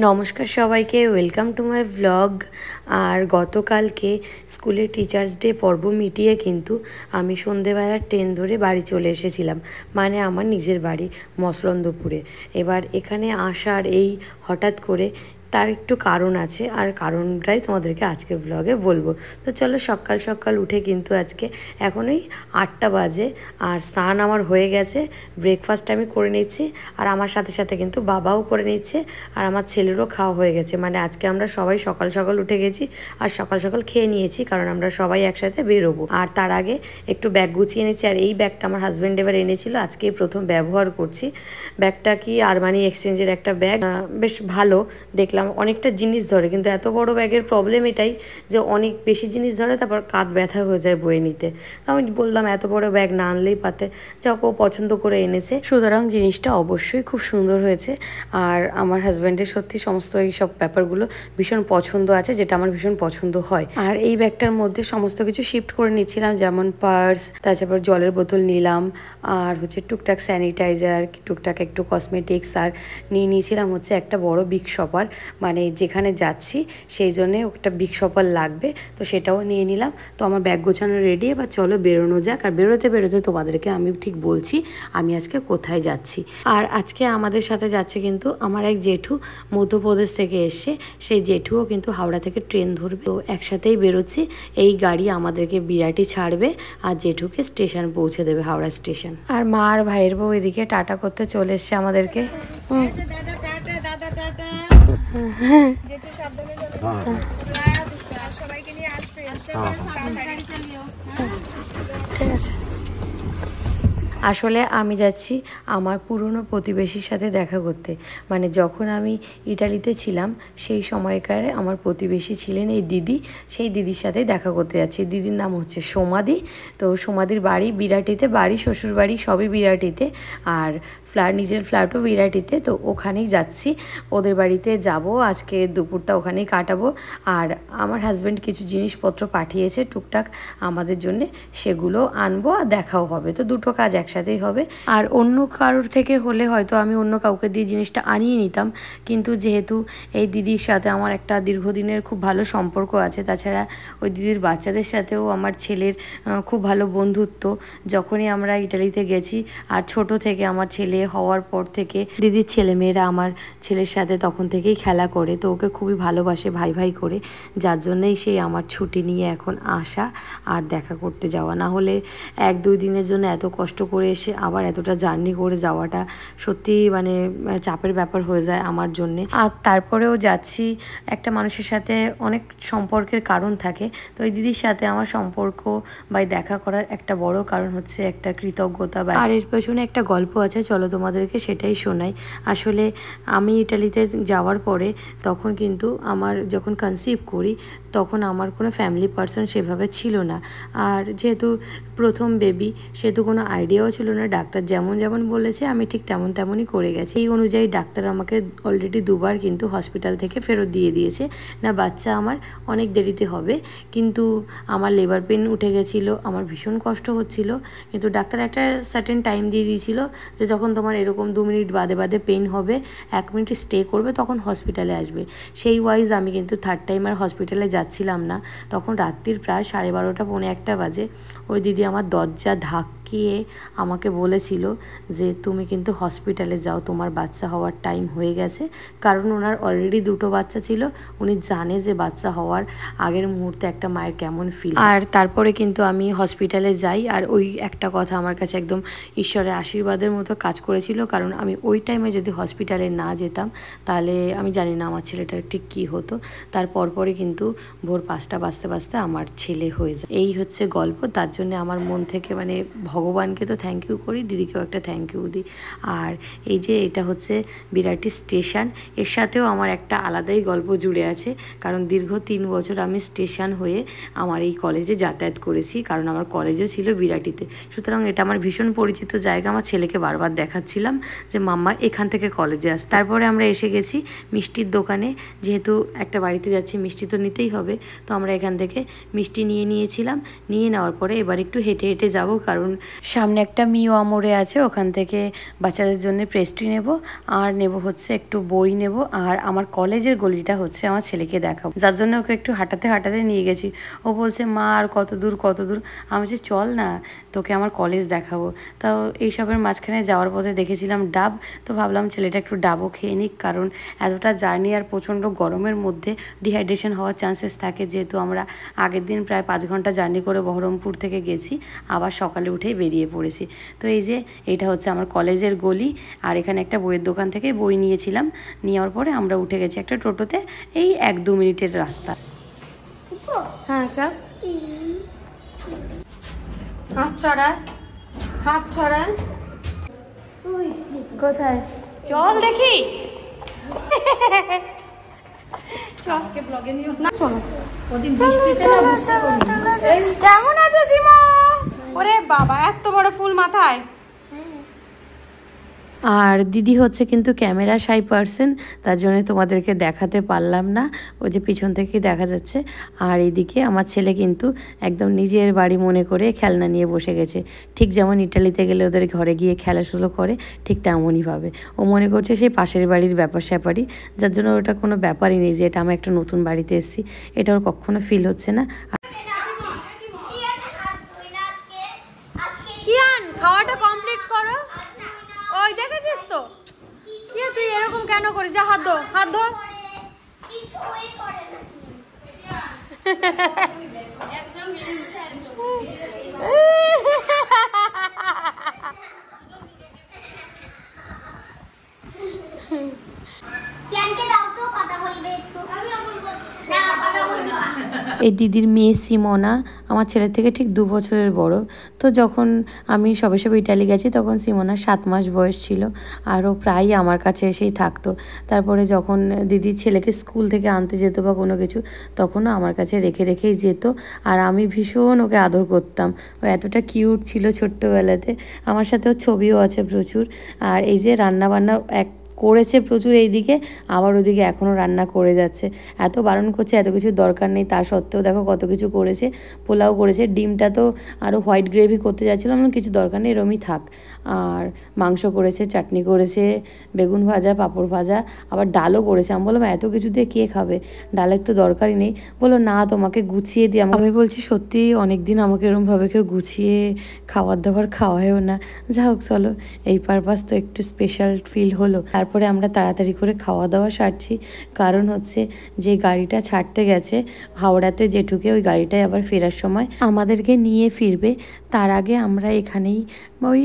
নমস্কার সবাইকে, welcome to my vlog. আর গতকালকে স্কুলের টিচার্স ডে পর্ব মিটিয়ে কিন্তু আমি সন্ধেবেলা ট্রেন ধরে বাড়ি চলে এসেছিলাম, মানে আমার নিজের বাড়ি মসলন্দপুরে। এবার এখানে আসার এই হঠাৎ করে তার একটু কারণ আছে, আর কারণটাই তোমাদেরকে আজকের ব্লগে বলবো। তো চলো, সকাল সকাল উঠে কিন্তু আজকে এখন ওই 8টা বাজে, আর স্নান আমার হয়ে গেছে, ব্রেকফাস্ট আমি করে নিচ্ছি, আর আমার সাথে সাথে কিন্তু বাবাও করে নিচ্ছে, আর আমার ছেলেরও খাওয়া হয়ে গেছে। মানে আজকে আমরা সবাই সকাল সকাল উঠে গেছি আর সকাল সকাল খেয়ে নিয়েছি, কারণ আমরা সবাই একসাথে বেরোবো। আর তার আগে একটু ব্যাগ গুছিয়ে নিচ্ছি, আর এই ব্যাগটা আমার হাজব্যান্ড এবার এনেছিল, আজকে প্রথম ব্যবহার করছি। ব্যাগটা কি আরমানি এক্সচেঞ্জের একটা ব্যাগ, বেশ ভালো দেখলাম, অনেকটা জিনিস ধরে। কিন্তু এত বড় ব্যাগের প্রবলেম এটাই যে অনেক বেশি জিনিস ধরে, তারপর কাঁধ ব্যথা হয়ে যায় বয়ে নিতে। তো আমি বললাম এত বড় ব্যাগ না আনলেই পাতে, যাক ও পছন্দ করে এনেছে, সুতরাং জিনিসটা অবশ্যই খুব সুন্দর হয়েছে। আর আমার হাজব্যান্ডের সত্যি সমস্ত এই সব ব্যাপারগুলো ভীষণ পছন্দ আছে, যেটা আমার ভীষণ পছন্দ হয়। আর এই ব্যাগটার মধ্যে সমস্ত কিছু শিফট করে নিচ্ছিলাম, যেমন পার্স, তারপর জলের বোতল নিলাম, আর হচ্ছে টুকটাক স্যানিটাইজার, টুকটাক একটু কসমেটিক্স, আর নিয়ে নিয়েছিলাম হচ্ছে একটা বড় বিগ শপার, মানে যেখানে যাচ্ছি সেই জন্যে একটা বিগ শপার লাগবে, তো সেটাও নিয়ে নিলাম। তো আমার ব্যাগ গোছানো রেডি, এবার চলো বেরোনো যাক। আর বেরোতে বেরোতে তোমাদেরকে আমি ঠিক বলছি আমি আজকে কোথায় যাচ্ছি। আর আজকে আমাদের সাথে যাচ্ছে কিন্তু আমার এক জেঠু, মধ্যপ্রদেশ থেকে এসছে। সেই জেঠুও কিন্তু হাওড়া থেকে ট্রেন ধরবে, তো একসাথেই বেরোচ্ছি। এই গাড়ি আমাদেরকে বিরাটি ছাড়বে আর জেঠুকে স্টেশন পৌঁছে দেবে, হাওড়া স্টেশন। আর মা আর ভাইয়ের বউ এদিকে টাটা করতে চলে এসছে আমাদেরকে। ঠিক আছে। আসলে আমি যাচ্ছি আমার পুরনো প্রতিবেশীর সাথে দেখা করতে। মানে যখন আমি ইটালিতে ছিলাম সেই সময়কারে আমার প্রতিবেশী ছিলেন এই দিদি, সেই দিদির সাথে দেখা করতে যাচ্ছি। দিদির নাম হচ্ছে সোমাদি। তো সোমাদির বাড়ি বিরাটিতে, বাড়ি শ্বশুর বাড়ি সবই বিরাটিতে, আর নিজের ফ্ল্যাটও বিরাটিতে। তো ওখানেই যাচ্ছি, ওদের বাড়িতে যাব, আজকে দুপুরটা ওখানেই কাটাবো। আর আমার হাজব্যান্ড কিছু জিনিসপত্র পাঠিয়েছে টুকটাক আমাদের জন্যে, সেগুলো আনবো আর দেখাও হবে। তো দুটো কাজ একসাথেই হবে। আর অন্য কারোর থেকে হলে হয়তো আমি অন্য কাউকে দিয়ে জিনিসটা আনিয়ে নিতাম, কিন্তু যেহেতু এই দিদির সাথে আমার একটা দীর্ঘদিনের খুব ভালো সম্পর্ক আছে, তাছাড়া ওই দিদির বাচ্চাদের সাথেও আমার ছেলের খুব ভালো বন্ধুত্ব। যখনই আমরা ইটালিতে গেছি, আর ছোট থেকে আমার ছেলে হওয়ার পর থেকে দিদির ছেলেমেয়েরা আমার ছেলের সাথে তখন থেকেই খেলা করে, তো ওকে খুবই ভালোবাসে ভাই ভাই করে, যার জন্যই সেই আমার ছুটি নিয়ে এখন আসা আর দেখা করতে যাওয়া। না হলে 1-2 দিনের জন্য এত কষ্ট করে এসে আবার এতটা জার্নি করে যাওয়াটা সত্যি মানে চাপের ব্যাপার হয়ে যায় আমার জন্যে। আর তারপরেও যাচ্ছি একটা মানুষের সাথে, অনেক সম্পর্কের কারণ থাকে। তো এই দিদির সাথে আমার সম্পর্ক বা দেখা করার একটা বড় কারণ হচ্ছে একটা কৃতজ্ঞতা, বা আর এর পেছনে একটা গল্প আছে, চলো তোমাদেরকে সেটাই শোনাই। আসলে আমি ইটালিতে যাওয়ার পরে তখন কিন্তু আমার যখন কনসিভ করি তখন আমার কোনো ফ্যামিলি পার্সন সেভাবে ছিল না। আর যেহেতু প্রথম বেবি, সেহেতু কোনো আইডিয়াও ছিল না। ডাক্তার যেমন যেমন বলেছে আমি ঠিক তেমনই করে গেছি। এই অনুযায়ী ডাক্তার আমাকে অলরেডি 2বার কিন্তু হসপিটাল থেকে ফেরত দিয়ে দিয়েছে, না বাচ্চা আমার অনেক দেরিতে হবে। কিন্তু আমার লেবার পেন উঠে গেছিলো, আমার ভীষণ কষ্ট হচ্ছিল, কিন্তু ডাক্তার একটা সার্টেন টাইম দিয়ে দিয়েছিল যে যখন তোমার এরকম 2 মিনিট বাদে বাদে পেন হবে, 1 মিনিট স্টে করবে, তখন হসপিটালে আসবে। সেই ওয়াইজ আমি কিন্তু থার্ড টাইম আর হসপিটালে যাচ্ছিলাম না। তখন রাত্রির প্রায় 12:30 পৌনে 1টা বাজে। ওই দিদি আমার দরজা ধাক্কিয়ে আমাকে বলেছিল যে তুমি কিন্তু হসপিটালে যাও, তোমার বাচ্চা হওয়ার টাইম হয়ে গেছে। কারণ ওনার অলরেডি 2টো বাচ্চা ছিল, উনি জানে যে বাচ্চা হওয়ার আগের মুহূর্তে একটা মায়ের কেমন ফিল। আর তারপরে কিন্তু আমি হসপিটালে যাই, আর ওই একটা কথা আমার কাছে একদম ঈশ্বরের আশীর্বাদের মতো কাজ করেছিল, কারণ আমি ওই টাইমে যদি হসপিটালে না যেতাম তাহলে আমি জানি না আমার ছেলেটার ঠিক কী হতো। তারপর পরে কিন্তু ভোর 5টা বাজতে বাজতে আমার ছেলে হয়ে যায়। এই হচ্ছে গল্প। তার জন্য আমার মন থেকে মানে ভগবানকে তো থ্যাংক ইউ করি, দিদিকেও একটা থ্যাংক ইউ দিই। আর এই যে এটা হচ্ছে বিরাটি স্টেশন, এর সাথেও আমার একটা আলাদাই গল্প জুড়ে আছে, কারণ দীর্ঘ 3 বছর আমি স্টেশন হয়ে আমার এই কলেজে যাতায়াত করেছি, কারণ আমার কলেজও ছিল বিরাটিতে। সুতরাং এটা আমার ভীষণ পরিচিত জায়গা। আমার ছেলেকে বারবার দেখাচ্ছিলাম যে মাম্মা এখান থেকে কলেজে আস। তারপরে আমরা এসে গেছি মিষ্টির দোকানে, যেহেতু একটা বাড়িতে যাচ্ছি মিষ্টি তো নিতেই হবে, তো আমরা এখান থেকে মিষ্টি নিয়ে নিয়েছিলাম। নিয়ে নেওয়ার পরে এবার একটু হেঁটে হেঁটে যাব, কারণ সামনে একটা মিও আমরে আছে, ওখান থেকে বাচ্চাদের জন্য পেস্ট্রি নেব, আর নেব হচ্ছে একটু বই নেব, আর আমার কলেজের গলিটা হচ্ছে আমার ছেলেকে দেখাবো, যার জন্য ওকে একটু হাঁটাতে হাঁটাতে নিয়ে গেছি। ও বলছে মা আর কত দূর কত দূর, আমি বলছি চল না তোকে আমার কলেজ দেখাবো। তাও এইসবের মাঝখানে যাওয়ার পথে দেখেছিলাম ডাব, তো ভাবলাম ছেলেটা একটু ডাবও খেয়ে নিক, কারণ এতটা জার্নি আর প্রচণ্ড গরমের মধ্যে ডিহাইড্রেশন হওয়ার চান্সেস থাকে, যেহেতু আমরা আগের দিন প্রায় 5 ঘন্টা জার্নি করে বহরমপুর থেকে গেছি, আবার সকালে উঠেই বেরিয়ে পড়েছি। তো এই যে এটা হচ্ছে আমার কলেজের গলি, আর এখানে একটা বইয়ের দোকান থেকে বই নিয়েছিলাম, নেওয়ার পরে আমরা উঠে গেছি একটা টোটোতে, এই 1-2 মিনিটের রাস্তা। হ্যাঁ চল, হাত ছড়া, হাত ছড়া, কোথায় চল দেখি, কেমন আছো সীমা? ওরে বাবা, এত বড় ফুল মাথায়। আর দিদি হচ্ছে কিন্তু ক্যামেরা শাই পার্সন, তার জন্য তোমাদেরকে দেখাতে পারলাম না, ওই যে পিছন থেকেই দেখা যাচ্ছে। আর এইদিকে আমার ছেলে কিন্তু একদম নিজের বাড়ি মনে করে খেলনা নিয়ে বসে গেছে, ঠিক যেমন ইটালিতে গেলে ওদের ঘরে গিয়ে খেলাধুলো করে, ঠিক তেমনইভাবে ও মনে করছে সেই পাশের বাড়ির ব্যাপার স্যাপারই, যার জন্য ওটা কোনো ব্যাপারই নেই যে এটা আমি একটা নতুন বাড়িতে এসেছি, এটা ওর কখনো ফিল হচ্ছে না। খাওয়াটা কমপ্লিট করো। ওই দেখেছিস তো, তুই এরকম কেন করিস? যা হাত ধো, হাত ধো। এই দিদির মেয়ে সিমোনা আমার ছেলের থেকে ঠিক 2 বছরের বড়। তো যখন আমি সবে সবে ইটালি গেছি তখন সিমোনার 7 মাস বয়স ছিল, আর ও প্রায়ই আমার কাছে এসেই থাকতো। তারপরে যখন দিদির ছেলেকে স্কুল থেকে আনতে যেত বা কোনো কিছু, তখনও আমার কাছে রেখে রেখেই যেত, আর আমি ভীষণ ওকে আদর করতাম। ও এতটা কিউট ছিল ছোট্টবেলাতে, আমার সাথেও ছবিও আছে প্রচুর। আর এই যে রান্নাবান্না করেছে প্রচুর এইদিকে, আবার ওদিকে এখনও রান্না করে যাচ্ছে। এত বারণ করছে, এত কিছু দরকার নেই, তা সত্ত্বেও দেখো কত কিছু করেছে। পোলাও করেছে, ডিমটা তো আরও হোয়াইট গ্রেভি করতে যাচ্ছিলাম, কিছু দরকার নেই, এরমই থাক। আর মাংস করেছে, চাটনি করেছে, বেগুন ভাজা, পাঁপড় ভাজা, আবার ডালও করেছে। আমি বললাম এত কিছু দিয়ে কে খাবে, ডালের তো দরকারই নেই। বললো না তোমাকে গুছিয়ে দিই। আমি বলছি সত্যি অনেক দিন আমাকে এরমভাবে কেউ গুছিয়ে খাবার দাবার খাওয়ায়ও না। যা হোক চলো, এই পারপাস তো একটু স্পেশাল ফিল হলো। তারপরে আমরা তাড়াতাড়ি করে খাওয়া দাওয়া সারছি, কারণ হচ্ছে যে গাড়িটা ছাড়তে গেছে হাওড়াতে জেঠুকে, ওই গাড়িটায় আবার ফেরার সময় আমাদেরকে নিয়ে ফিরবে। তার আগে আমরা এখানেই ওই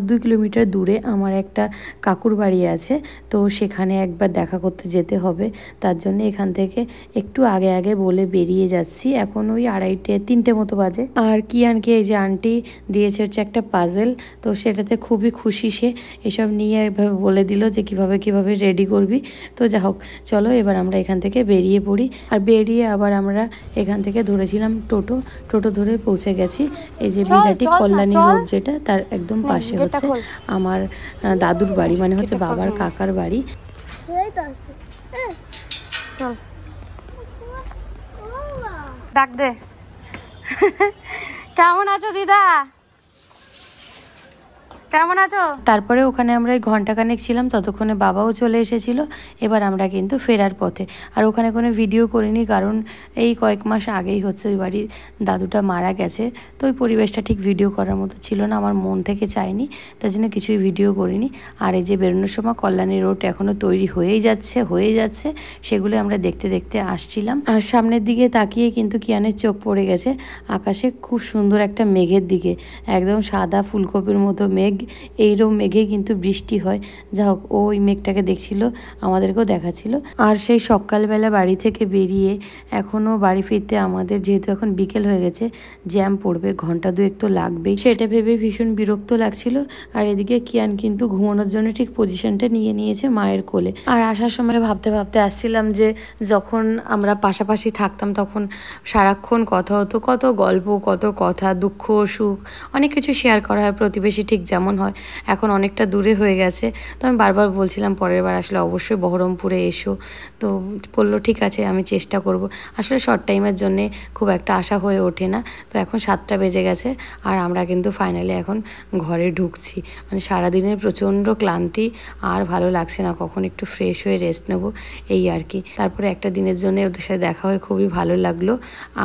2 কিলোমিটার দূরে আমার একটা কাকুর বাড়ি আছে, তো সেখানে একবার দেখা করতে যেতে হবে, তার জন্য এখান থেকে একটু আগে আগে বলে বেরিয়ে যাচ্ছি। এখন ওই 2:30-3টে মতো বাজে। আর কিয়ানকে এই যে আন্টি দিয়েছে হচ্ছে একটা পাজেল, তো সেটাতে খুবই খুশি সে, এসব নিয়ে এভাবে বলে দিল যে কিভাবে কিভাবে রেডি করবি। তো যা হোক চলো এবার আমরা এখান থেকে বেরিয়ে পড়ি। আর বেরিয়ে আবার আমরা এখান থেকে ধরেছিলাম টোটো ধরে পৌঁছে গেছি এই যে বিরাটি কল্যাণী রোড, যেটা তার একদম পাশে হচ্ছে আমার দাদুর বাড়ি, মানে হচ্ছে বাবার কাকার বাড়ি। চল ডাক দে। কেমন আছো দিদা? কেমন আছো? তারপরে ওখানে আমরা ঘন্টাখানেক ছিলাম, ততক্ষণে বাবাও চলে এসেছিল। এবার আমরা কিন্তু ফেরার পথে, আর ওখানে কোনো ভিডিও করিনি, কারণ এই কয়েক মাস আগেই হচ্ছে ওই বাড়ির দাদুটা মারা গেছে, তো ওই পরিবেশটা ঠিক ভিডিও করার মতো ছিল না, আমার মন থেকে চাইনি, তার জন্য কিছুই ভিডিও করিনি। আর এই যে বেরোনোর সময় কল্যাণী রোড এখনও তৈরি হয়েই যাচ্ছে, সেগুলো আমরা দেখতে দেখতে আসছিলাম। আর সামনের দিকে তাকিয়ে কিন্তু কিয়ানের চোখ পড়ে গেছে আকাশে খুব সুন্দর একটা মেঘের দিকে, একদম সাদা ফুলকপির মতো মেঘ, এইরকম মেঘে কিন্তু বৃষ্টি হয়। যা হোক ও ওই মেঘটাকে দেখছিল, আমাদেরকেও দেখাচ্ছিল। আর সেই সকালবেলা বাড়ি থেকে বেরিয়ে এখনও বাড়ি ফিরতে আমাদের, যেহেতু এখন বিকেল হয়ে গেছে, জ্যাম পড়বে, ঘন্টা 2 তো লাগবেই, সেটা ভেবে ভীষণ বিরক্ত লাগছিল। আর এদিকে কিয়ান কিন্তু ঘুমানোর জন্য ঠিক পজিশনটা নিয়ে নিয়েছে মায়ের কোলে। আর আসার সময় ভাবতে ভাবতে আসছিলাম যে যখন আমরা পাশাপাশি থাকতাম তখন সারাক্ষণ কথা হতো, কত গল্প, কত কথা, দুঃখ সুখ, অনেক কিছু শেয়ার করা হয় প্রতিবেশী ঠিক যেমন কেমন হয়। এখন অনেকটা দূরে হয়ে গেছে, তো আমি বারবার বলছিলাম পরের বার আসলে অবশ্যই বহরমপুরে এসো। তো বললো ঠিক আছে, আমি চেষ্টা করব। আসলে শর্ট টাইমের জন্যে খুব একটা আশা হয়ে ওঠে না। তো এখন 7টা বেজে গেছে আর আমরা কিন্তু ফাইনালি এখন ঘরে ঢুকছি। মানে সারাদিনের প্রচণ্ড ক্লান্তি, আর ভালো লাগছে না, কখন একটু ফ্রেশ হয়ে রেস্ট নেব এই আর কি। তারপরে একটা দিনের জন্য ওদের সাথে দেখা হয়ে খুবই ভালো লাগলো।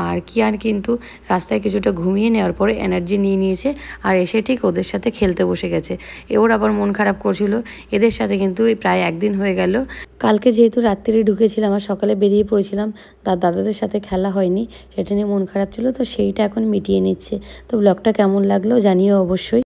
আর কি আর কিন্তু রাস্তায় কিছুটা ঘুমিয়ে নেওয়ার পরে এনার্জি নিয়ে নিয়েছে আর এসে ঠিক ওদের সাথে খেলতে বসে গেছে। ওর আবার মন খারাপ করছিল, এদের সাথে কিন্তু প্রায় একদিন হয়ে গেল। কালকে যেহেতু রাত্রিরে ঢুকেছিলাম আর সকালে বেরিয়ে পড়েছিলাম, তার দাদাদের সাথে খেলা হয়নি, সেটা নিয়ে মন খারাপ ছিল, তো সেইটা এখন মিটিয়ে নিচ্ছে। তো ব্লগটা কেমন লাগলো জানিও অবশ্যই।